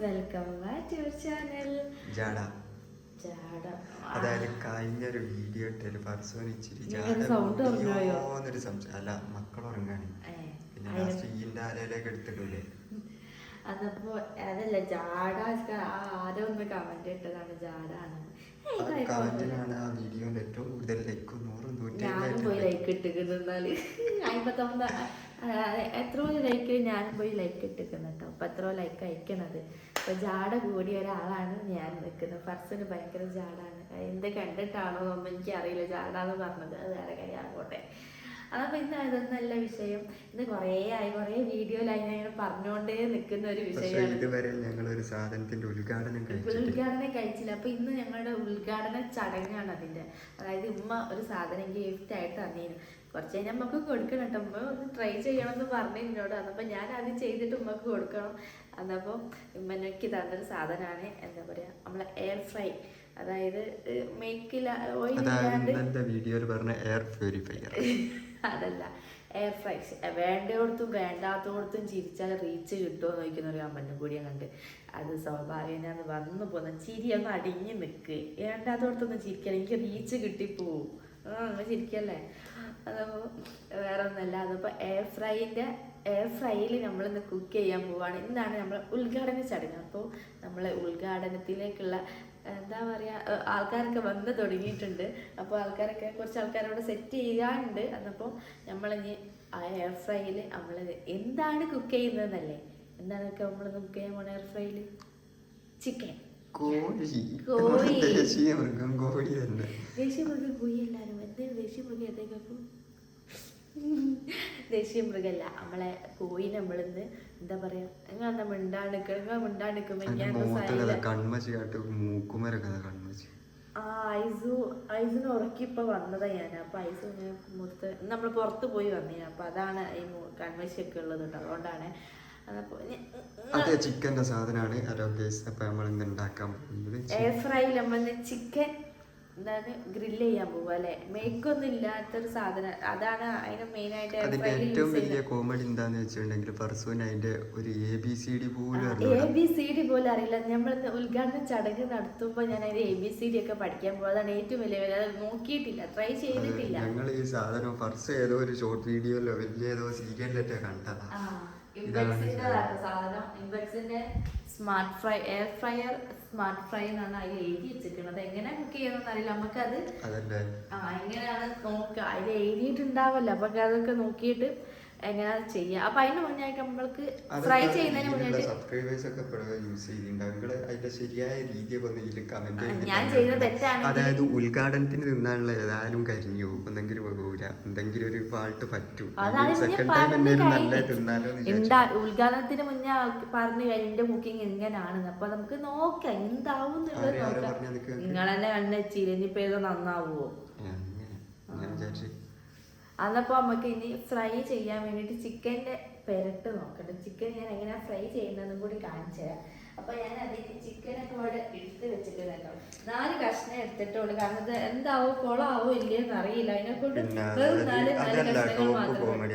Welcome back to your channel ജാട. ജാട. അതായത് കഴിഞ്ഞൊരു വീഡിയോ ഇട്ടൊരു പർസോന് ഇച്ചിരി എന്നൊരു സംശയം. അല്ല, മക്കൾ ഉറങ്ങാണ്. പിന്നെ ലാസ്റ്റ് ഈന്റെ ആരയിലേക്ക് എടുത്തിട്ടില്ലേ? അതപ്പോ അതല്ല ജാട. ആരോ ഒന്ന് കമന്റ് ഇട്ടതാണ് ജാടാണ്. കമന്റിനാണ് ആ വീഡിയോന്റെ ഏറ്റവും കൂടുതൽ ലൈക്കും 100 ഞാനും പോയി ലൈക്ക് ഇട്ടിക്കുന്നാല് 59 എത്രയോ ലൈക്ക് ഞാനും പോയി ലൈക്ക് ഇട്ടിക്കുന്നു കേട്ടോ. അപ്പൊ എത്രയോ ലൈക്ക് അയക്കണത്. അപ്പൊ ജാട കൂടിയ ഒരാളാണ് ഞാൻ നിൽക്കുന്നത്. ഫർസിന് ഭയങ്കര ജാടാണ്. എന്ത് കണ്ടിട്ടാണോ എന്നൊന്നും എനിക്ക് അറിയില്ല ജാടാന്ന് പറഞ്ഞത്. അത് വേറെ കാര്യമാകട്ടെ. അതപ്പോൾ ഇന്ന് അതൊന്നല്ല വിഷയം. ഇന്ന് കുറേ വീഡിയോയിലായി ഞാൻ പറഞ്ഞുകൊണ്ടേ നിൽക്കുന്ന ഒരു വിഷയമാണ്. ഇതുവരെ ഞങ്ങളൊരു സാധനത്തിന്റെ ഉദ്ഘാടനം കഴിച്ചില്ല. അപ്പൊ ഇന്ന് ഞങ്ങളുടെ ഉദ്ഘാടന ചടങ്ങാണ് അതിന്റെ. അതായത് ഉമ്മ ഒരു സാധനം ഗിഫ്റ്റ് ആയിട്ട് തന്നീന്. കുറച്ച് കഴിഞ്ഞാൽ നമുക്ക് കൊടുക്കണം കേട്ടോ. ഉമ്മ ഒന്ന് ട്രൈ ചെയ്യണമെന്ന് പറഞ്ഞു എന്നോട്. അന്നപ്പോൾ ഞാൻ അത് ചെയ്തിട്ട് ഉമ്മക്ക് കൊടുക്കണം. അന്നപ്പോൾ ഉമ്മനക്ക് തന്നൊരു സാധനമാണ് എന്താ പറയാ, നമ്മളെ എയർ ഫ്രൈ. അതായത് മേക്കിൽ വീഡിയോയിൽ പറഞ്ഞ എയർ പ്യൂരിഫയർ അതല്ല, എയർ ഫ്രൈ. വേണ്ടയോടത്തും വേണ്ടാത്തോടത്തും ചിരിച്ചാൽ റീച്ച് കിട്ടുമോ എന്ന് ചോദിക്കുന്ന ഒരു കമന്റും കൂടി കണ്ട്. അത് സ്വാഭാവികനാന്ന് വന്നു പോകുന്ന ചിരി ഒന്ന് അടിഞ്ഞ് നിൽക്ക്. വേണ്ടാത്തോടത്തൊന്നും ചിരിക്കണം, എനിക്ക് റീച്ച് കിട്ടിപ്പോവും. നമ്മൾ ചിരിക്കല്ലേ. അതപ്പോൾ വേറെ ഒന്നല്ല. അതപ്പോൾ എയർ ഫ്രൈയിൽ നമ്മളിന്ന് കുക്ക് ചെയ്യാൻ പോവാണ്. ഇന്നാണ് നമ്മൾ ഉദ്ഘാടന ചടങ്ങ്. അപ്പോൾ നമ്മളെ ഉദ്ഘാടനത്തിലേക്കുള്ള എന്താ പറയുക, ആൾക്കാരൊക്കെ വന്ന് തുടങ്ങിയിട്ടുണ്ട്. അപ്പോൾ കുറച്ച് ആൾക്കാരോട് സെറ്റ് ചെയ്യാനുണ്ട്. എന്നപ്പോൾ നമ്മളിനി ആ എയർ ഫ്രൈയിൽ നമ്മൾ എന്താണ് കുക്ക് ചെയ്യുന്നതെന്നല്ലേ, എന്താണൊക്കെ നമ്മൾ കുക്ക് ചെയ്യാൻ പോണ എയർ ഫ്രൈയിൽ? ചിക്കൻ, കോഴി. ദേശീയ മൃഗം കോഴി എല്ലാവരും എന്താണ് ദേശീയ മൃഗം? എന്തെങ്കിലും ദേശീയ മൃഗമല്ല, നമ്മളെ കോഴി. നമ്മളിന്ന് എന്താ പറയാ, നിങ്ങൾ മിണ്ടാണ്ടിക്കുമ്പോ ഐസിന് ഉറക്കി ഇപ്പൊ വന്നതാ ഞാൻ. അപ്പൊ ഐസ് നമ്മൾ പുറത്ത് പോയി വന്നേ. അപ്പൊ അതാണ് ഈ കൺമശിയൊക്കെ ഉള്ളത് കേട്ടോ. അതുകൊണ്ടാണ്. അതെ, ചിക്കന്റെ സാധനമാണ്. എയർ ഫ്രൈ നമ്മൾ ചിക്കൻ എന്താണ് ഗ്രില്ല് ചെയ്യാൻ പോവുക അല്ലെ. മേക്കൊന്നും ഇല്ലാത്തൊരു സാധനം. അതാണ് അതിന് മെയിൻ ആയിട്ട്. അതിന്റെ ഏറ്റവും വലിയ കോമഡി എന്താന്ന് വെച്ചിട്ടുണ്ടെങ്കിൽ പർസൂന് അതിന്റെ ഒരു ABCD പോലും അറിയില്ല. നമ്മൾ ഉദ്ഘാടന ചടങ്ങ് നടത്തുമ്പോൾ ഞാൻ അതിന്റെ ABCD ഒക്കെ പഠിക്കാൻ പോകും. അതാണ് ഏറ്റവും വലിയ. നോക്കിയിട്ടില്ല, ട്രൈ ചെയ്തിട്ടില്ല. ഞങ്ങൾ ഈ സാധനം ഫർസ് ഏതോ ഒരു ഷോർട്ട് വീഡിയോയിലോ വലിയ ഏതോ സീരിയലിലൊക്കെ കണ്ടതാ. സാധനം ഇംപെക്സിന്റെ smart fry, air fryer smart fry എന്നാണ് അതിൽ എഴുതി വെച്ചിരിക്കുന്നത്. എങ്ങനെ കുക്ക് ചെയ്യണമെന്ന് അറിയില്ല നമുക്കത്. എങ്ങനെയാണ് നോക്കുക, അതിൽ എഴുതിയിട്ടുണ്ടാവല്ലോ. അപ്പൊ അതൊക്കെ നോക്കിയിട്ട് എങ്ങനെയാണ് ചെയ്യുക. അപ്പൊ അതിന് മുന്നേ നമ്മൾക്ക് ഫ്രൈ ചെയ്യുന്നതിന് മുന്നേ ഞാൻ ചെയ്യുന്നത് തെറ്റാണ്. അതായത് ഉദ്ഘാടനത്തിന് തിന്നാനുള്ള ഏതായാലും കരിഞ്ഞു എന്തെങ്കിലും എന്തെങ്കിലും ഒരു ഫാൾട്ട് പറ്റൂ. ഉദ്ഘാടനത്തിന് മുന്നേ പറഞ്ഞു എന്റെ കുക്കിംഗ് എങ്ങനെയാണെന്ന്. അപ്പൊ നമുക്ക് നോക്കാം എന്താവും എന്നുള്ളത് നോക്കാം. നിങ്ങൾ തന്നെ കണ്ണുവെച്ചില്ല, ഇനിയിപ്പോ ഏതോ നന്നാവുമോ. അതപ്പോൾ നമുക്ക് ഇനി ഫ്രൈ ചെയ്യാൻ വേണ്ടിയിട്ട് ചിക്കൻ്റെ പെരട്ട് നോക്കട്ടെ. ചിക്കൻ ഞാൻ എങ്ങനെയാ ഫ്രൈ ചെയ്യുന്നതെന്നും കൂടി കാണിച്ചു തരാം. അപ്പൊ ഞാൻ അതിന് ചിക്കനൊക്കെ ഇവിടെ എടുത്ത് വെച്ചിട്ടുണ്ടല്ലോ. 4 കഷ്ണം എടുത്തിട്ടുള്ളൂ. കാരണം ഇത് എന്താവോ കൊളാവോ ഇല്ലയെന്ന് അറിയില്ല. അതിനെക്കൊണ്ട്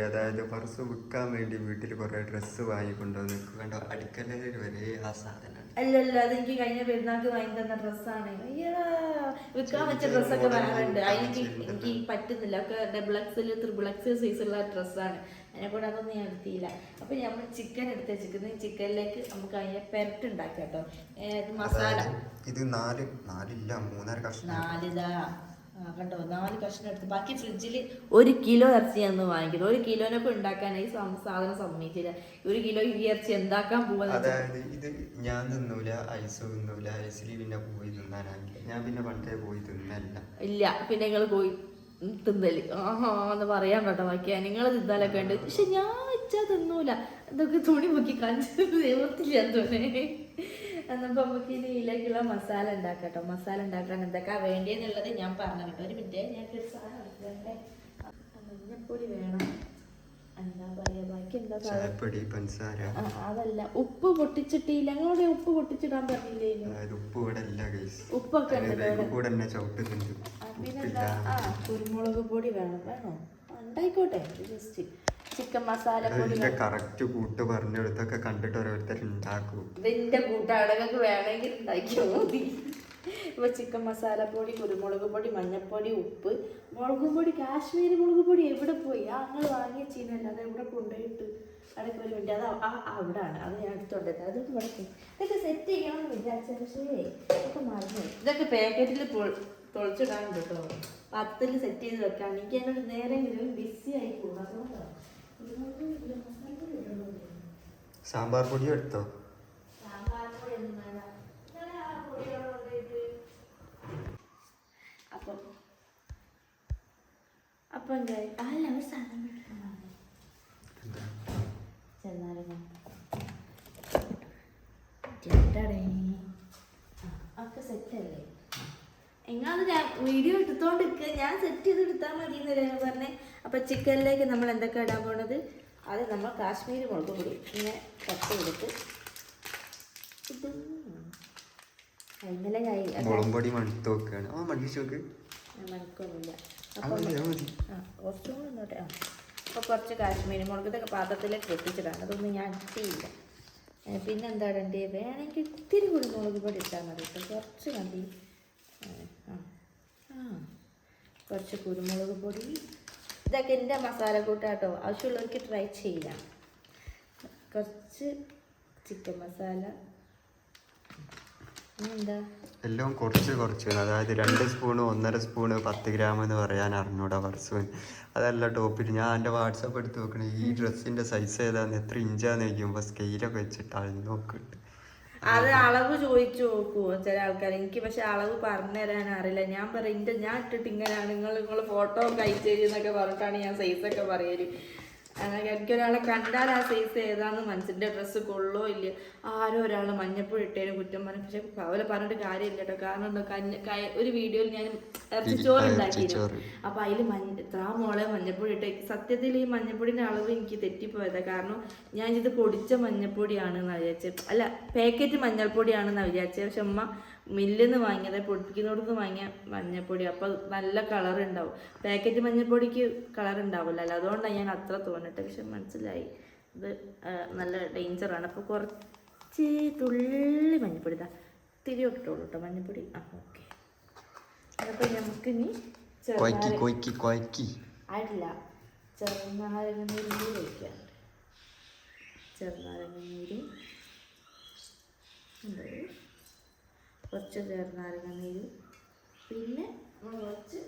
അതായത് പർസ് വിൽക്കാൻ വേണ്ടി വീട്ടിൽ കുറെ ഡ്രസ്സ് വാങ്ങിക്കൊണ്ടുവന്ന് കണ്ടോ, അടുക്കളയിൽ വരെ ആ സാധനം. അല്ലല്ല, അതെനിക്ക് കഴിഞ്ഞ പെരുന്നാൾക്ക് വാങ്ങി തന്ന ഡ്രസ്സാണ്. അയ്യടാ, വിൽക്കാൻ വെച്ച ഡ്രസ്സൊക്കെ വരാറുണ്ട്. എനിക്ക് പറ്റുന്നില്ല. ഒക്കെ XXL, XXL സൈസുള്ള ഡ്രസ്സാണ്. അതിനെക്കൂടെ അതൊന്നും ഞാൻ എടുത്തില്ല. അപ്പൊ നമ്മൾ ചിക്കൻ എടുത്ത് വെച്ചിരിക്കുന്നത്. ചിക്കനിലേക്ക് നമുക്ക് അതിനെ പെരട്ട് ഉണ്ടാക്കാം കേട്ടോ. മസാല ഇത് 4 കഷ്ണം കണ്ടോ, 4 കഷ്ണം എടുത്ത് ബാക്കി ഫ്രിഡ്ജിൽ 1 കിലോ ഇറച്ചി ഞാൻ വാങ്ങിക്കുന്നത്. 1 കിലോനൊക്കെ ഉണ്ടാക്കാനായി സാധനം സമ്മതിച്ചില്ല. 1 കിലോ ഈ ഇറച്ചി എന്താക്കാൻ പോകുന്നത്? അതായത് ഇത് ഞാൻ തിന്നൂല, ഐസ് തിന്നൂല. ഐസിൽ പിന്നെ പോയി തിന്നാനാകില്ല. ഞാൻ പിന്നെ പണ്ടേ പോയി തിന്നല്ല. ഇല്ല, പിന്നെ നിങ്ങൾ പോയി തിന്നല് എന്ന് പറയാൻ കേട്ടോ. ബാക്കി നിങ്ങൾ തിന്നാലൊക്കെ ഉണ്ട്. പക്ഷെ ഞാൻ വെച്ചാൽ തിന്നൂല. എന്തൊക്കെ തുണി പൊക്കി കാണിച്ചു നിവർത്തില്ല തോന്നെ. എന്നപ്പോൾ നമുക്ക് ഇനി ഇതിലേക്കുള്ള മസാല ഉണ്ടാക്കട്ടോ. മസാല ഉണ്ടാക്കാൻ എന്തൊക്കെ വേണ്ടിയെന്നുള്ളത് ഞാൻ പറഞ്ഞു കേട്ടോ. ഒരു മിനിറ്റ്, ഞാനൊരു സാധനം എടുക്കണ്ടേ. മഞ്ഞപ്പൊടി വേണം, എന്താ പറയാ, ബാക്കി എന്താ അതല്ല, ഉപ്പ് പൊട്ടിച്ചിട്ടില്ല. ഞങ്ങളുടെ ഉപ്പ് പൊട്ടിച്ചിടാൻ പറഞ്ഞില്ലേ? ഉപ്പൊക്കെ പിന്നെന്താ, കുരുമുളക് പൊടി വേണോ? ഉണ്ടായിക്കോട്ടെ, ജസ്റ്റ് ചിക്കൻ മസാല പൊടി ഇതിന്റെ കറക്റ്റ് കൂട്ട് പറഞ്ഞെടുത്തൊക്കെ കണ്ടിട്ട് ഓരോരുത്തർ ഉണ്ടാക്കും. ഇതിന്റെ കൂട്ടാടകൾക്ക് വേണമെങ്കിൽ ഉണ്ടാക്കിയാൽ മതി. ഇപ്പൊ ചിക്കൻ മസാല പൊടി, കുരുമുളക് പൊടി, മഞ്ഞൾപ്പൊടി, ഉപ്പ്, മുളക് പൊടി, കാശ്മീരി മുളക് പൊടി എവിടെ പോയി? ഞങ്ങൾ വാങ്ങിയ ചീനല്ല, അത് എവിടെ കൊണ്ടുപോയിട്ട് അടക്ക ഒരു മിനിറ്റ്. അത് അവിടാണ്, അത് ഞാൻ എടുത്തോണ്ടത്. അതൊക്കെ ഇവിടെ ഇതൊക്കെ സെറ്റ് ചെയ്യണമെന്ന് വിചാരിച്ച, പക്ഷേ ഇതൊക്കെ മറന്നു. ഇതൊക്കെ പാക്കറ്റിൽ പൊളിച്ചിടാനുണ്ട് കേട്ടോ. 10 സെറ്റ് ചെയ്ത് വെക്കാൻ എനിക്ക് എന്നോട് നേരെങ്കിലും ബിസി ആയി പോകും. അതുകൊണ്ടാണ്. സാമ്പാർ പൊടി എടുത്തോ? സാമ്പാർ പൊടി ഒന്നും വേണ്ട. അപ്പം അല്ല ഒരു സാധനം ഒക്കെ സെറ്റല്ലേ? എങ്ങാന്ന് ഞാൻ വീഡിയോ എടുത്തോണ്ട് ഞാൻ സെറ്റ് ചെയ്ത് എടുത്താൽ മതി എന്നല്ലേ പറഞ്ഞേ. അപ്പം ചിക്കനിലേക്ക് നമ്മൾ എന്തൊക്കെ ഇടാൻ പോണത്? അത് നമ്മൾ കാശ്മീരി മുളക് പൊടി ഇങ്ങനെ കട്ട് ചെയ്തിട്ട് ഇത് ഇന്നലെ മുളക് പൊടി മണത്ത് വെക്കുകയാണ്. മണിച്ചോക്ക് മണക്കൊന്നുമില്ല. അപ്പം കുറച്ചും കൂടി ഇന്നോട്ടെ. അപ്പോൾ കുറച്ച് കാശ്മീരി മുളക് ഇതൊക്കെ പാത്രത്തിലേക്ക് പൊട്ടിച്ചിടാണ്. അതൊന്നും ഞാൻ ഇട്ടില്ല. പിന്നെ എന്താ ഇടണ്ടേ? വേണമെങ്കിൽ ഇത്തിരി കുരുമുളക് പൊടി ഇട്ടാൽ മതി. കുറച്ച് മതി. കുറച്ച് കുരുമുളക് പൊടി. ഇതൊക്കെ എൻ്റെ മസാല കൂട്ടാട്ടോ. ആവശ്യമുള്ളവർക്ക് ട്രൈ ചെയ്യാം. കുറച്ച് ചിക്കൻ മസാല. എന്താ എല്ലാം കുറച്ച് അതായത് 2 സ്പൂണ് 1.5 സ്പൂണ് 10 ഗ്രാം എന്ന് പറയാൻ അറിഞ്ഞൂടാ പർസുവിന്. അതല്ല ടോപ്പിൽ ഞാൻ എൻ്റെ വാട്സപ്പ് എടുത്ത് നോക്കണേ. ഈ ഡ്രസ്സിൻ്റെ സൈസ് ഏതാന്ന്, എത്ര ഇഞ്ചാന്ന് ചോദിക്കുമ്പോൾ സ്കെയിലൊക്കെ വെച്ചിട്ട് അളന്ന് നോക്കുന്നുണ്ട്. അത് അളവ് ചോദിച്ചു നോക്കൂ ചില ആൾക്കാർ. എനിക്ക് പക്ഷെ അളവ് പറഞ്ഞു തരാൻ അറിയില്ല. ഞാൻ പറയും ഞാൻ ഇട്ടിട്ട് ഇങ്ങനെയാണ്, നിങ്ങൾ ഫോട്ടോ അയച്ചു തരുന്നൊക്കെ പറഞ്ഞിട്ടാണ് ഞാൻ സൈസൊക്കെ പറയല്. എനിക്കൊരാളെ കണ്ടാൽ ആ സൈസ് ഏതാന്ന് മനസ്സിൻ്റെ ഡ്രസ്സ് കൊള്ളോ ഇല്ല. ആരോ ഒരാൾ മഞ്ഞപ്പൊടി ഇട്ടേനും കുറ്റം പറഞ്ഞു. പക്ഷെ അവരെ പറഞ്ഞിട്ട് കാര്യമില്ല കേട്ടോ. കാരണം ഒരു വീഡിയോയിൽ ഞാൻ ഇറച്ചിച്ചോറ് ഉണ്ടാക്കിയിരുന്നു. അപ്പം അതിൽ മോളെ മഞ്ഞപ്പൊടി ഇട്ട്. സത്യത്തിൽ ഈ മഞ്ഞപ്പൊടിൻ്റെ അളവ് എനിക്ക് തെറ്റിപ്പോയതാണ്. കാരണം ഞാൻ ഇത് പൊടിച്ച മഞ്ഞപ്പൊടിയാണെന്ന് വിചാരിച്ചത്. അല്ല, പാക്കറ്റ് മഞ്ഞൾപ്പൊടിയാണെന്നാണ് വിചാരിച്ചത്. പക്ഷെ അമ്മ മില്ലിൽ നിന്ന് വാങ്ങിയത്, പൊടിപ്പിക്കുന്നോടത്ത് വാങ്ങിയ മഞ്ഞൾപ്പൊടി. അപ്പോൾ നല്ല കളർ ഉണ്ടാവും. പാക്കറ്റ് മഞ്ഞൾപ്പൊടിക്ക് കളർ ഉണ്ടാവില്ലല്ലോ. അതുകൊണ്ടാണ് ഞാൻ അത്ര തോന്നിട്ട്. പക്ഷെ മനസ്സിലായി ഇത് നല്ല ഡേഞ്ചറാണ്. അപ്പോൾ കുറച്ച് തുള്ളി മഞ്ഞൾപ്പൊടി തിരി ഇട്ടോളൂ കേട്ടോ മഞ്ഞൾപ്പൊടി. ഓക്കെ. അപ്പോൾ നമുക്ക് ഇനി ആയിട്ടില്ല, ചെറുനാരങ്ങ നീരും കൂടി ഒഴിക്കാം. ചെറുനാരങ്ങ നീരും കുറച്ച് ചെറുനാരങ്ങ നീരും പിന്നെ കുറച്ച്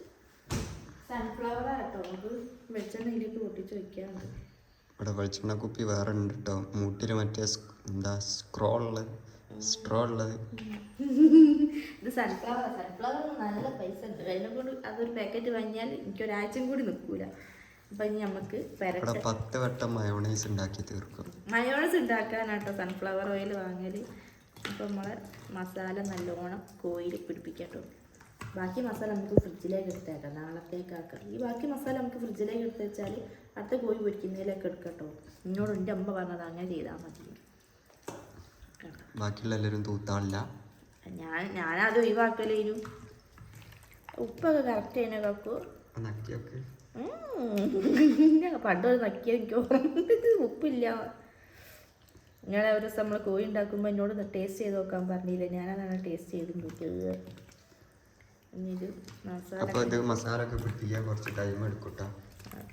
സൺഫ്ലവർ ആട്ടോ. നമുക്ക് വെളിച്ചെണ്ണയിലേക്ക് പൊട്ടിച്ച് വയ്ക്കാറുണ്ട്. ഇവിടെ വെളിച്ചെണ്ണ കുപ്പി വേറെ ഉണ്ട് കേട്ടോ. മൂട്ടിൽ മറ്റേ എന്താ സ്ട്രോ ഉള്ളത്. ഇത് സൺഫ്ലവർ നല്ല പൈസ ഉണ്ട്. അതിനെ കൊണ്ട് അതൊരു പാക്കറ്റ് വാങ്ങിയാൽ എനിക്കൊരാഴ്ചയും കൂടി നിൽക്കൂല. അപ്പം ഇനി നമുക്ക് 10 വട്ടം മയോണൈസ് ഉണ്ടാക്കി തീർക്കും. മയോണൈസ് ഉണ്ടാക്കാനാട്ടോ സൺഫ്ലവർ ഓയിൽ വാങ്ങൽ. അപ്പോൾ നമ്മളെ മസാല നല്ലോണം കോയിൽ പിടിപ്പിക്കട്ടോ. ബാക്കി മസാല നമുക്ക് ഫ്രിഡ്ജിലേക്ക് എടുത്തേക്കാം, നാളത്തേക്കാക്കാം. ഈ ബാക്കി മസാല നമുക്ക് ഫ്രിഡ്ജിലേക്ക് എടുത്ത് വെച്ചാൽ അടുത്ത കോഴി പൊരിക്കുന്നതിലേക്ക് എടുക്കട്ടോ. എന്നോട് എൻ്റെ അമ്മ പറഞ്ഞത് അങ്ങനെ ചെയ്താൽ മതി. ബാക്കിയുള്ള എല്ലാവരും തൂത്താളില്ല. ഞാനത് ഒഴിവാക്കലേനു. ഉപ്പൊക്കെ കറക്റ്റ് ചെയ്യുന്ന കാക്കു. പണ്ടൊരു നക്കിയ എനിക്ക് ഓർമ്മ ഉപ്പില്ല. ഞാൻ ഒരു ദിവസം നമ്മൾ കോഴി ഉണ്ടാക്കുമ്പോൾ എന്നോട് ടേസ്റ്റ് ചെയ്ത് നോക്കാൻ പറഞ്ഞില്ല. ഞാനതാണ് ടേസ്റ്റ് ചെയ്ത് നോക്കിയത്.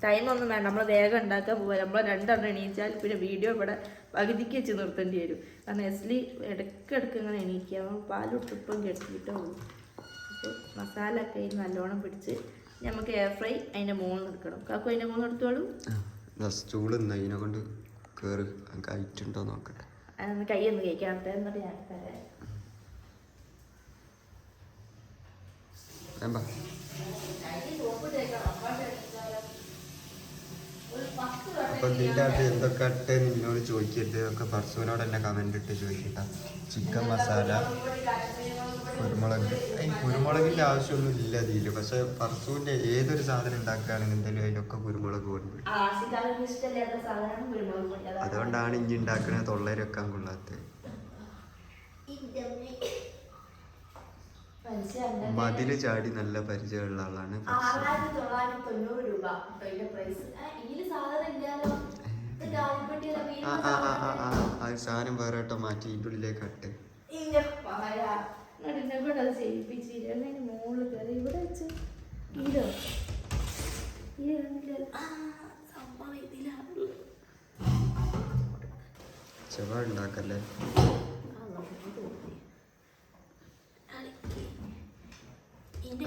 ടൈമൊന്നും വേണ്ട, നമ്മൾ വേഗം ഉണ്ടാക്കാൻ പോകാം. നമ്മൾ 2 എണ്ണം എണീച്ചാൽ പിന്നെ വീഡിയോ ഇവിടെ പകുതിക്ക് വെച്ച് നിർത്തേണ്ടി വരും. കാരണം എസ്ലി ഇടയ്ക്കിടയ്ക്ക് ഇങ്ങനെ എണീക്കുക. പാലൊട്ടിപ്പം കെട്ടിയിട്ടേ ഉള്ളൂ. അപ്പോൾ മസാല ഒക്കെ നല്ലോണം പിടിച്ച് നമുക്ക് എയർ ഫ്രൈ അതിൻ്റെ മുകളിൽ എടുക്കണം. കാക്കു അതിൻ്റെ മുകളിൽ എടുത്തോളൂ. സ്റ്റൂളിനെ കൊണ്ട് കയറി കഴിച്ചിട്ടുണ്ടോ നോക്കട്ടെ. അതൊന്ന് കൈ ഒന്ന് കഴിക്കാത്ത എന്നിട്ട് ഞാൻ തരാം. അപ്പൊ ഇതിൻ്റെ അകത്ത് എന്തൊക്കെ ഇട്ട് നിന്നോട് ചോദിക്കരുത്. ഒക്കെ പർസുവിനോട് തന്നെ കമന്റ് ഇട്ട് ചോദിക്കട്ട. ചിക്കൻ മസാല, കുരുമുളകിന്റെ ആവശ്യമൊന്നും ഇല്ല ഇതില്. പക്ഷെ പർസുവിന്റെ ഏതൊരു സാധനം ഉണ്ടാക്കുകയാണെങ്കിൽ എന്തായാലും അതിലൊക്കെ കുരുമുളക് കൊണ്ടുപോയി. അതുകൊണ്ടാണ് ഇനി ഉണ്ടാക്കണ തൊള്ളേര് വെക്കാൻ കൊള്ളാത്തത്. മതില് ചാടി നല്ല പരിചയമുള്ള ആളാണ്. 6990 രൂപ. അത് സാധനം വേറെ കേട്ടോ മാറ്റി ഇതിൻ്റെ ഉള്ളിലേക്ക് ഇട്ട് മോള് കയറി ഇവിടെ വെച്ച് ഇതോ സംഭവം ഇതിലാണ് ചെവ ഉണ്ടാക്കല്ലേ.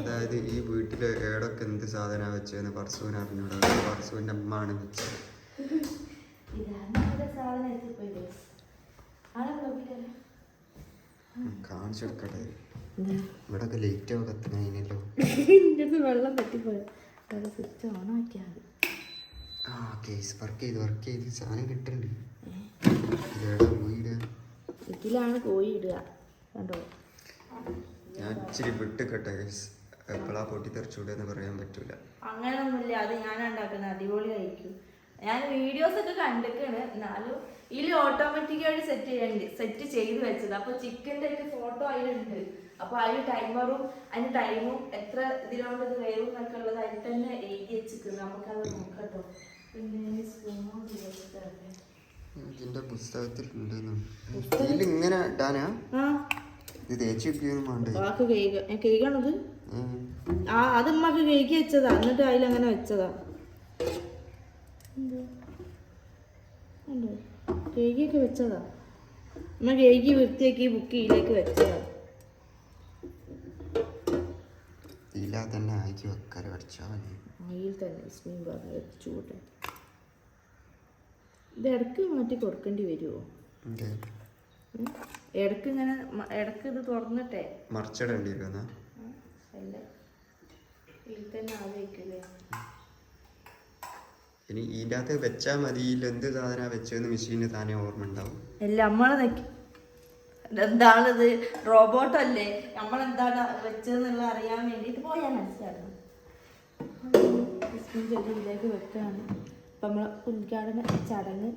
അതായത് ഈ വീട്ടില് ഏടൊക്കെ എന്ത് സാധന വെച്ചെന്ന് പർസുവിന് അറിഞ്ഞൂടാ. പർസുവിന്റെ അമ്മാണ് വെച്ചത്. കാണിച്ചെടുക്കട്ടെ. ഇവിടെ ഒക്കെ ലൈറ്റ് ഒക്കെ കത്തുന്നതിനല്ലോ. വെള്ളം പറ്റിപ്പോയോ സ്വിച്ച് ഓൺ ആക്കിയാൽ ആ കേസ് വർക്ക് ചെയ്ത് സാധനം കിട്ടുന്നുണ്ട്. ഇതിലാണ് കോഴി ഇടുക കണ്ടോ. ഞാൻ ഇച്ചിരി വിട്ടുകട്ടെ കേസ്. എപ്പോഴാ പൊട്ടിത്തെറിച്ചൂടെന്ന് പറയാൻ പറ്റൂല. അങ്ങനെയൊന്നുമില്ല, അത് ഞാൻ ഉണ്ടാക്കുന്നത് അടിപൊളി ആയിരിക്കും. ഞാൻ വീഡിയോസ് ഒക്കെ കണ്ടിട്ടാണ്, എന്നാലും ഇതിൽ ഓട്ടോമാറ്റിക്കായിട്ട് സെറ്റ് ചെയ്ത് വെച്ചത്. അപ്പൊ ചിക്കൻ്റെ ഒക്കെ ഫോട്ടോ അതിലുണ്ട്. അപ്പൊ അതിൽ ടൈമറും അതിന് ടൈമും എത്ര ഇതിലോട്ട് ഇത് വരും എന്നൊക്കെ ഉള്ളത് അതിൽ തന്നെ എഴുതി വെച്ചിട്ടുണ്ട്. നമുക്കത് നോക്കട്ടോ. പിന്നെ ഇതിന്റെ പുസ്തകത്തിൽ ഇങ്ങനെ ഇടാനാ ഇത് തേച്ച് വെക്കുകയൊന്നും വേണ്ട. കേൾക്കണത് അത് ഉമ്മക്ക് കേക്ക് വെച്ചതാ, എന്നിട്ട് അതിലങ്ങനെ വെച്ചതാ. കേക്കൊക്കെ വെച്ചതാ ഉമ്മ. കേക്ക് വൃത്തിയാക്കി ബുക്ക് ഇതിലേക്ക് വെച്ചതാ. തന്നെ ആക്കി വെക്കാറ് പഠിച്ചാൽ അതിൽ തന്നെ ഇസ്മീൻ പറഞ്ഞ് വെച്ചുകൂട്ടെ. ഇത് ഇടക്ക് മാറ്റി കൊടുക്കേണ്ടി വരുമോ? ഇടക്ക് ഇങ്ങനെ ഇടക്ക് ഇത് തുറന്നിട്ടേ മറിച്ചിടേണ്ടി വരുന്ന അല്ല ഇതിൽ തന്നെ ആലോചിക്കില്ലേ. ഇനി ഇതിൻ്റെ അകത്ത് വെച്ചാൽ മതി. എന്ത് സാധന വെച്ചതെന്ന് മെഷീന് താനേ ഓർമ്മ ഉണ്ടാവും. അല്ല നമ്മളെ എന്താണിത് റോബോട്ടല്ലേ, നമ്മളെന്താണ് വെച്ചതെന്നുള്ള അറിയാൻ വേണ്ടിയിട്ട് പോയാൽ മനസ്സിലാക്കണം. ഇതിലേക്ക് വെക്കാണ് അപ്പം നമ്മളെ ഉദ്ഘാടന ചടങ്ങ്.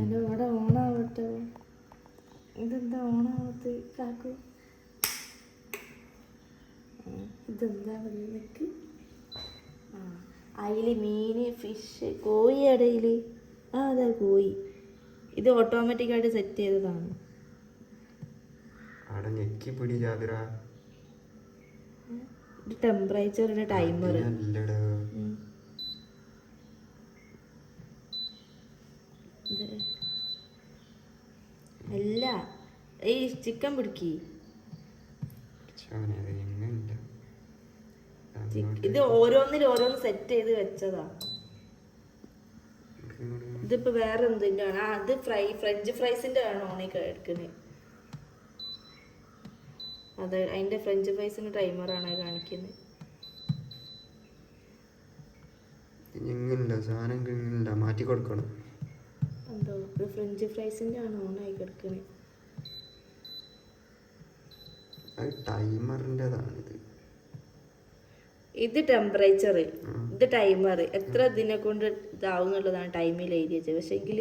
എൻ്റെ ഇവിടെ ഓണാവട്ടെ. ഇതെന്താ ഓണാവത്ത് കാക്കു? ഇതെന്താ നിനക്ക്? അതിൽ മീൻ ഫിഷ് കോഴി ഇടയിൽ അതാ കോഴി. ഇത് ഓട്ടോമാറ്റിക്കായിട്ട് സെറ്റ് ചെയ്തതാണ്. ഇത് ടെമ്പറേച്ചറിന്റെ ടൈമർ. അല്ല ഈ ചിക്കൻ പിടിക്കി. ഇത് ഓരോന്നിലും ഓരോന്ന് സെറ്റ് ചെയ്ത് വെച്ചതാ. ഇതിപ്പോ വേറെ എന്തിന്റെ ആണ്? അത് ഫ്രഞ്ച് ഫ്രൈസിന്റെ ആണ് ഓണി എടുക്കുന്നത്. അതെ, അതിന്റെ ഫ്രഞ്ച് ഫ്രൈസിന്റെ ടൈമറാണ് കാണിക്കുന്നത്. മാറ്റി കൊടുക്കണം. എന്തോ ഇത് ഫ്രഞ്ച് ഫ്രൈസിന്റെ ആണ് ഓണായി കിടക്കുന്നത്. ടൈമറിൻ്റെതാണിത്. ഇത് ടെമ്പറേച്ചർ, ഇത് ടൈമർ. എത്ര ഇതിനെ കൊണ്ട് ഇതാവും എന്നുള്ളതാണ് ടൈമിൽ എഴുതി വെച്ചത്. പക്ഷെ എങ്കിൽ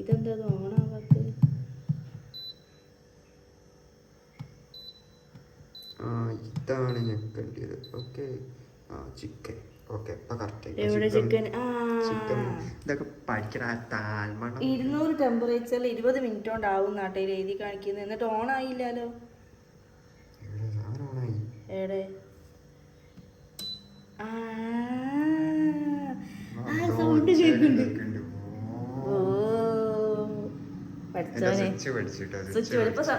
ഇതെന്താ ഓണാവാത്തത്? ഇതാണ് ഞെക്കേണ്ടത്. Okay chicken. ഓക്കെ ഇപ്പൊ കറക്റ്റ്. എവിടെ ചിക്കൻ? ഇതൊക്കെ പഠിക്കണ 200 ടെമ്പറേച്ചറിൽ 20 മിനിറ്റ് കൊണ്ടാവും നാട്ടിൽ എഴുതി കാണിക്കുന്നത്. എന്നിട്ട് ഓണായില്ലല്ലോ. എവിടെ സൗണ്ട് കേൾക്കുന്നുണ്ട്. ഓ പഠിച്ചോനെ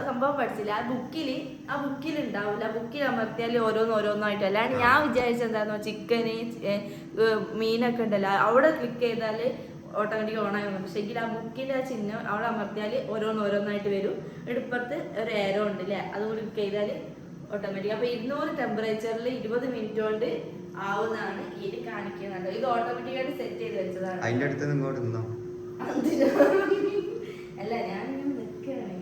സംഭവം പഠിച്ചില്ല. ആ ബുക്കിൽ ഉണ്ടാവില്ല. ബുക്കിൽ അമർത്തിയാൽ ഓരോന്നായിട്ട്. അല്ലാണ്ട് ഞാൻ വിചാരിച്ചത് എന്താണെന്നോ, ചിക്കന് മീനൊക്കെ ഉണ്ടല്ലോ, അവിടെ ക്ലിക്ക് ചെയ്താൽ ഓട്ടോമാറ്റിക് ഓണായി വന്നു. പക്ഷേ എങ്കിൽ ആ ബുക്കിൻ്റെ ആ ചിഹ്നം അവിടെ അമർത്തിയാൽ ഓരോന്നായിട്ട് വരും. ഇപ്പുറത്ത് ഒരു ഏരോ ഉണ്ട് അല്ലേ, അത് ക്ലിക്ക് ചെയ്താൽ ഓട്ടോമാറ്റിക്. അപ്പോൾ 200 ടെമ്പറേച്ചറിൽ 20 മിനിറ്റ് കൊണ്ട് ആവുന്നതാണ് ഇത് കാണിക്കുന്നുണ്ട്. ഇത് ഓട്ടോമാറ്റിക്കായിട്ട് സെറ്റ് ചെയ്ത് വെച്ചതാണ്. അതിന്റെ അടുത്ത് ഇങ്ങോട്ട് നിന്നോ? അല്ല ഞാൻ നിൽക്കുകയാണ്.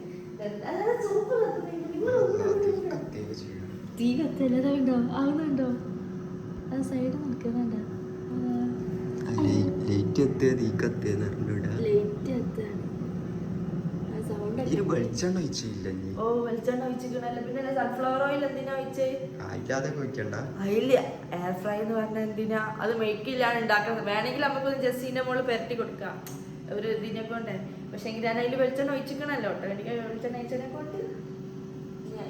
തീ കത്തല്ലോ ആവുന്നുണ്ടോ? അത് സൈഡ് നിൽക്കുന്നുണ്ടോ? ലൈറ്റ് എത്തുകയാണ്. സൗണ്ട് അതിന് വെളിച്ചെണ്ണ ഒഴിച്ചില്ല നീ. ഓ വെളിച്ചെണ്ണ ഒഴിച്ചിട്ടുണ്ടല്ലോ. പിന്നെ സൺഫ്ലവർ ഓയിൽ എന്തിനാ ഒഴിച്ചേ? ഇല്ലാതെ ഒഴിക്കണ്ട. അതില്ല, എയർ ഫ്രൈ എന്ന് പറഞ്ഞാൽ എന്തിനാ? അത് മെയ്ക്കില്ലാണ് ഉണ്ടാക്കുന്നത്. വേണമെങ്കിൽ നമുക്കൊന്ന് ജസ്റ്റിന്റെ മുകളിൽ പെരട്ടി കൊടുക്കാം ഒരു ഇതിനെ കൊണ്ട്. പക്ഷെ എങ്കിൽ ഞാൻ അതിൽ വെളിച്ചെണ്ണ ഒഴിച്ചിക്കണല്ലോ കേട്ടോ. എനിക്ക് വെളിച്ചെണ്ണ ഒഴിച്ചതിനെ കൊണ്ട്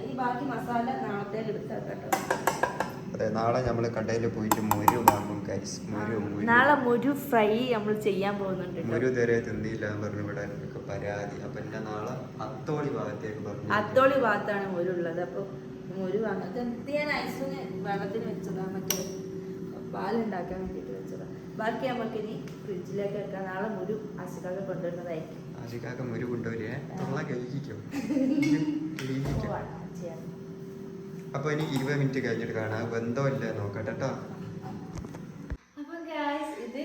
ഈ ബാക്കി മസാല നാളത്തേക്ക് എടുത്താൽ കേട്ടോ. അതെ, നാളെ നമ്മൾ കടയിൽ പോയിട്ട് മുരു വാങ്ങും ഗൈസ്. നാളെ മുരു ഫ്രൈ നമ്മൾ ചെയ്യാൻ പോകുന്നുണ്ട്. മുരു ഇതുവരെ തിന്നില്ല എന്ന് പറഞ്ഞു ഇവിടെ എനിക്ക് പരാതി. അപ്പൊ എന്നെ നാളെ അത്തോളി ഭാഗത്തേക്ക് പറഞ്ഞു. അത്തോളി ഭാഗത്താണ് മുരു ഉള്ളത്. അപ്പൊ മുരു വാങ്ങാൻ ഞാൻ ഐസിന് വെള്ളത്തിന് വെച്ചതാ, മറ്റേ പാലുണ്ടാക്കാൻ വേണ്ടിയിട്ട് വെച്ചതാ. ബാക്കി നമുക്ക് ഇനി ഫ്രിഡ്ജിലേക്ക് വെക്കാം. നാളെ മുരു ആശിക്കാക്ക് കൊണ്ടുവരുന്നതായിരിക്കും. ആശിക്കാക്ക് മുരു കൊണ്ടുവരേ കഴിക്കും. അപ്പൊ ഇനി 20 മിനിറ്റ് കഴിഞ്ഞിട്ട് കാണാം. ബന്ധമില്ല നോക്കട്ടെ കേട്ടോ. അപ്പൊ ഇത്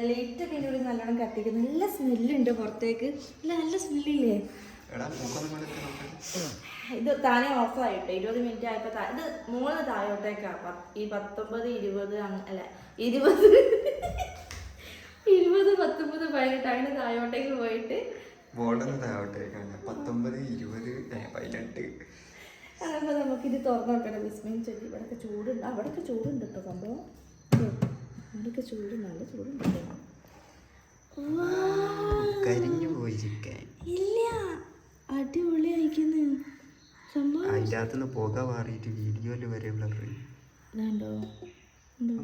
ലൈറ്റ് ഇതിലൂടെ നല്ലോണം കത്തിക്കുന്നു. നല്ല സ്മെല്ലുണ്ട് പുറത്തേക്ക്. നല്ല സ്മെല്ലില്ലേ? ഇത് താനെ ഓഫായിട്ട് 20 മിനിറ്റ് ആയപ്പോ ഇത് 3 താഴോട്ടേക്കാ. ഈ 19, 20 അല്ല 20, 20, 19, 18 അങ്ങനെ താഴോട്ടേക്ക് പോയിട്ട് 19, 20, 18. അതാകുമ്പോ നമുക്കിത് തുറന്നു നോക്കണം. വിസ്മയം ചൊല്ലി. ഇവിടെയൊക്കെ ചൂടുണ്ട്. അവിടെയൊക്കെ ചൂടുണ്ട് കേട്ടോ സംഭവം. അവിടെയൊക്കെ ചൂടുണ്ട്, നല്ല ചൂടുണ്ട്. കരിഞ്ഞു പോയി ചിക്കൻ. ഇല്ല, അടിപൊളി അയക്കുന്നു സംഭവം. അതിനകത്തുനിന്ന് പുക മാറിയിട്ട് വീഡിയോയില് വരെ ബ്ലർ.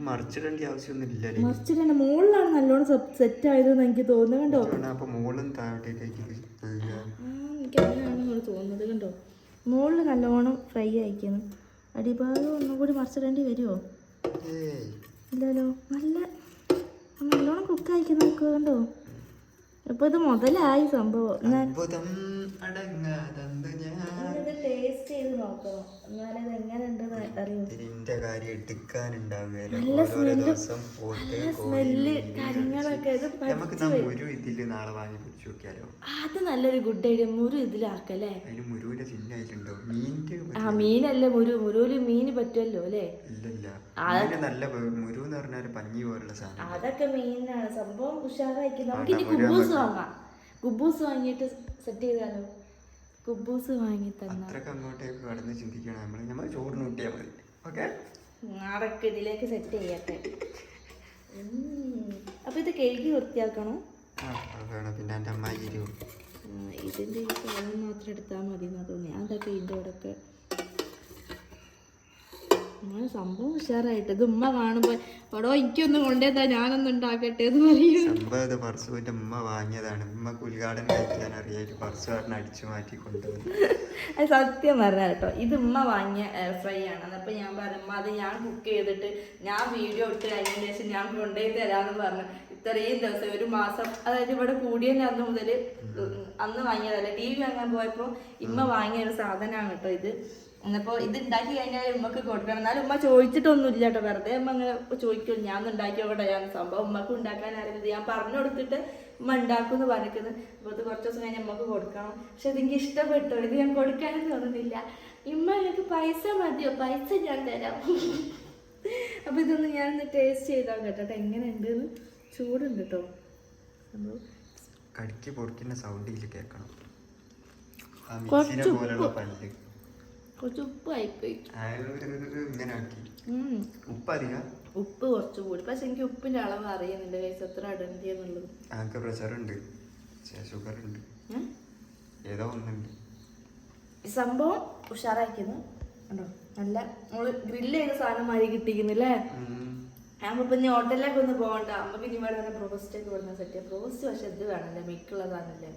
മറിച്ചിടേണ്ട ആവശ്യമൊന്നും ഇല്ലല്ലേ? മറിച്ചിടേണ്ട. മുകളിലാണ് നല്ലോണം സെറ്റ് ആയതെന്ന് എനിക്ക് തോന്നുന്നു. കണ്ടോ? അപ്പൊ മുകളിലും താഴോട്ടേക്ക് എനിക്ക് അങ്ങനെയാണ് തോന്നുന്നത്. കണ്ടോ? മുകളിൽ നല്ലോണം ഫ്രൈ അയക്കുന്നു. അടിഭാഗം ഒന്നും കൂടി മറിച്ചിടേണ്ടി വരുമോ? ഇല്ലല്ലോ. നല്ലോണം കുക്ക് അയക്കുന്നു. നോക്കുക, കണ്ടോ? അപ്പൊ ഇത് മുതലായി സംഭവം. ടേസ്റ്റ് ചെയ്ത് നോക്കണം, എന്നാലും ഇത് എങ്ങനെ ഉണ്ടെന്ന് അറിയൂ. നല്ല സ്മെല്ല് കാര്യങ്ങളൊക്കെ. അത് നല്ലൊരു ഗുഡ് ഐഡിയ. മുരു ഇതിലാക്കല്ലേ? ആ മീനല്ലേ മുരുവില് മീന് പറ്റുമല്ലോ അല്ലേ? അതൊക്കെ മീനാണ് സംഭവം. ഉഷാറായിരിക്കും. നമുക്കിനി കുബൂസ് വാങ്ങാം. കുബൂസ് വാങ്ങിയിട്ട് സെറ്റ് ചെയ്താലോ? കുബൂസ് വാങ്ങി അതൊക്കെ ഇതിലേക്ക് സെറ്റ് ചെയ്യട്ടെ. അപ്പൊ ഇത് കഴുകി വൃത്തിയാക്കണോ? ഇതിന്റെ ഈ സാധനം മാത്രം എടുത്താൽ മതി എന്നാ തോന്നി. അതൊക്കെ ഇതിൻ്റെ കൂടെ സംഭവം ഉഷാറായിട്ട്. ഇത് ഉമ്മ കാണുമ്പോ എടോ എനിക്കൊന്നും കൊണ്ടേതാ, ഞാനൊന്നും ഉണ്ടാക്കട്ടെ എന്ന് പറയും. സംഭവം പർസുവിന്റെ ഉമ്മ വാങ്ങിയതാണ്. ഉമ്മക്ക് ഉദ്ഘാടനം കഴിക്കാൻ അറിയായിട്ട് പർസുകാരനെ അടിച്ചു മാറ്റി കൊണ്ടുവന്നു. അത് സത്യം പറഞ്ഞാൽ കേട്ടോ, ഇത് ഉമ്മ വാങ്ങിയ എയർ ഫ്രൈ ആണ്. അപ്പൊ ഞാൻ പറഞ്ഞു അത് ഞാൻ കുക്ക് ചെയ്തിട്ട് ഞാൻ വീഡിയോ ഇട്ട് കഴിഞ്ഞതിന് ശേഷം ഞാൻ കൊണ്ടുപോയി തരാന്ന് പറഞ്ഞു. ഇത്രയും ദിവസം 1 മാസം, അതായത് ഇവിടെ കൂടിയതിന് അന്ന് മുതൽ അന്ന് വാങ്ങിയതല്ല, TV വാങ്ങാൻ പോയപ്പോ ഇമ്മ വാങ്ങിയ ഒരു സാധനമാണ് കേട്ടോ ഇത്. അപ്പോൾ ഇത് ഉണ്ടാക്കി കഴിഞ്ഞാൽ ഉമ്മക്ക് കൊടുക്കണം. എന്നാലും ഉമ്മ ചോദിച്ചിട്ടൊന്നും ഇല്ല കേട്ടോ, വെറുതെ ഉമ്മ അങ്ങനെ ചോദിക്കും. ഞാൻ ഉണ്ടാക്കി നോക്കട്ടെ. ഞാൻ സംഭവം ഉമ്മക്ക് ഉണ്ടാക്കാൻ അറിയുന്നത് ഞാൻ പറഞ്ഞു കൊടുത്തിട്ട് ഉമ്മ ഉണ്ടാക്കും എന്ന് പറഞ്ഞിരിക്കുന്നത്. അപ്പോൾ ഇത് കുറച്ച് ദിവസം കഴിഞ്ഞാൽ ഉമ്മക്ക് കൊടുക്കണം. പക്ഷെ അതെനിക്ക് ഇഷ്ടപ്പെട്ടു. ഇത് ഞാൻ കൊടുക്കാനും തോന്നുന്നില്ല. ഉമ്മ എനിക്ക് പൈസ മതിയോ? പൈസ ഞാൻ തരാം. അപ്പോൾ ഇതൊന്ന് ഞാനൊന്ന് ടേസ്റ്റ് ചെയ്താൽ കേട്ടോ എങ്ങനെ ഉണ്ടെന്ന്. ചൂടുണ്ട് കേട്ടോ സംഭവം. കടിക്ക് പൊടിക്കുന്ന സൗണ്ടിൽ കേൾക്കണം. കുറച്ച് ഉപ്പ് ആയിപ്പോയി. ഉപ്പ് കുറച്ച് കൂടി. പക്ഷെ എനിക്ക് ഉപ്പിന്റെ അളവ് അറിയുന്നില്ല കൈസ്, എത്ര ഇടണ്ടി എന്നുള്ളത്. സംഭവം ഉഷാറായിരിക്കുന്നു കണ്ടോ. നല്ല നമ്മള് ഗ്രില്ല് ചെയ്ത സാധനം മാതിരി കിട്ടിക്കുന്നില്ലേ? നമ്മളിപ്പോ ഇനി ഹോട്ടലിലേക്ക് ഒന്ന് പോകണ്ട. നമുക്ക് ഇനി ഇവിടെ ബ്രോസ്റ്റ് ഒക്കെ കൊടുക്കുന്ന സെറ്റ് ചെയ്യാം. ബ്രോസ്റ്റ് പക്ഷെ ഇത് വേണമല്ലേ, മിക്കുള്ളതാണല്ലേ,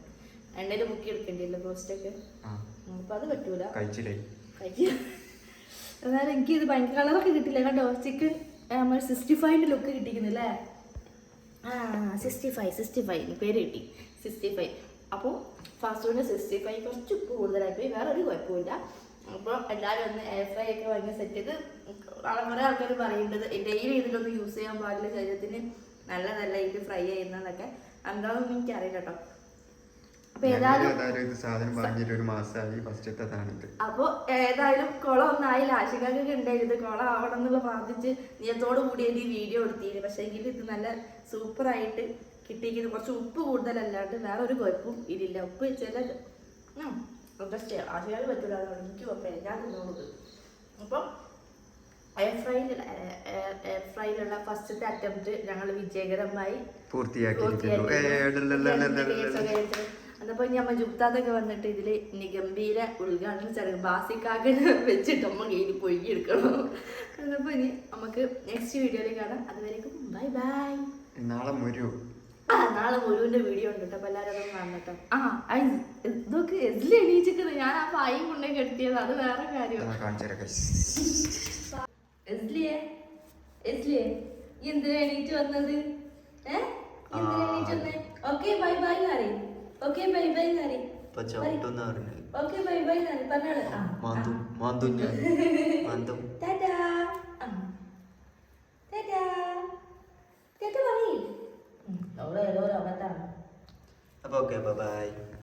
എണ്ണയിൽ മുക്കി എടുക്കേണ്ടിയല്ലേ ബ്രോസ്റ്റ് ഒക്കെ. അപ്പൊ അത് പറ്റൂല. എന്നാലും എനിക്ക് ഇത് ഭയങ്കര കളറൊക്കെ കിട്ടില്ല കണ്ടോ. ചിക്കൻ നമ്മൾ 65 ലുക്ക് കിട്ടിക്കുന്നില്ലേ? 65 പേര് കിട്ടി 65. അപ്പോൾ ഫാസ്റ്റ് ഫുഡിന് 65 കുറച്ച് ഉപ്പ് കൂടുതലായിപ്പോയി. വേറെ ഒരു കുഴപ്പമില്ല. അപ്പോൾ എല്ലാവരും ഒന്ന് എയർ ഫ്രൈ ഒക്കെ വാങ്ങി സെറ്റ് ചെയ്ത്. കുറേ ആൾക്കാർ പറയുന്നത് ഡെയിലി ഇതിലൊന്നും യൂസ് ചെയ്യാൻ പാടില്ല, ശരീരത്തിന് നല്ലതല്ല ഇത് ഫ്രൈ ചെയ്യുന്നതൊക്കെ. എന്താണെന്ന് എനിക്കറിയില്ല കേട്ടോ. അപ്പൊ ഏതായാലും കുളം ഒന്നായില്ല. ആശികാക്കൊക്കെ ഉണ്ടായിരുന്നു കുളം ആവണം എന്നുള്ള പ്രാർത്ഥിച്ച് നീയത്തോട് കൂടി ഈ വീഡിയോ എടുത്തിരുന്നു. പക്ഷെ എങ്കിൽ ഇത് നല്ല സൂപ്പറായിട്ട് കിട്ടിയിരിക്കുന്നു. കുറച്ച് ഉപ്പ് കൂടുതലല്ലാണ്ട് വേറെ ഒരു കുഴപ്പവും ഇതില്ല. ഉപ്പ് വെച്ചാൽ ജസ്റ്റ് ആശയാൽ പറ്റില്ല, എനിക്ക് ഞാൻ തിന്നോളൂ. അപ്പം എയർ ഫ്രൈയിലുള്ള ഫസ്റ്റത്തെ അറ്റംപ്റ്റ് ഞങ്ങൾ വിജയകരമായി അതപ്പോ ഞമ്മ ജുപ്താത്തൊക്കെ വന്നിട്ട് ഇതില് നിഗംഭീര ഉദ്ഘാടന ചടങ്ങ് ബാസിക്കാക്കിന് വെച്ചിട്ട് അമ്മ കയ്യിൽ പൊയ്യെടുക്കണം. അതപ്പോ ഇനി നമുക്ക് നെക്സ്റ്റ് വീഡിയോയിൽ കാണാം. അതുവരേക്കും ബൈ ബൈ. നാളെ നാളെ മുരുവിന്റെ വീഡിയോ ഉണ്ട് കേട്ടോ, അപ്പൊ എല്ലാവരും അതൊന്നും കാണട്ടോ. ഇതൊക്കെ എതിൽ എണീച്ചിട്ട് ഞാൻ ആ പായി കൊണ്ടേ കെട്ടിയത്, അത് വേറെ കാര്യം. എന്തിനാ എണീറ്റ് വന്നത്? ഓക്കെ ബൈ ബൈ നാരി. ഓക്കെ ബൈ ബൈ നാരി. ഓക്കെ ബൈ ബൈ നാരി പറഞ്ഞോളൂ. ടാറ്റാ ടാറ്റാ ടാറ്റാ പറയ്. അവിടെ ഏതോ ഒരു അബദ്ധാണ്. അപ്പൊ ഓക്കെ ബൈ.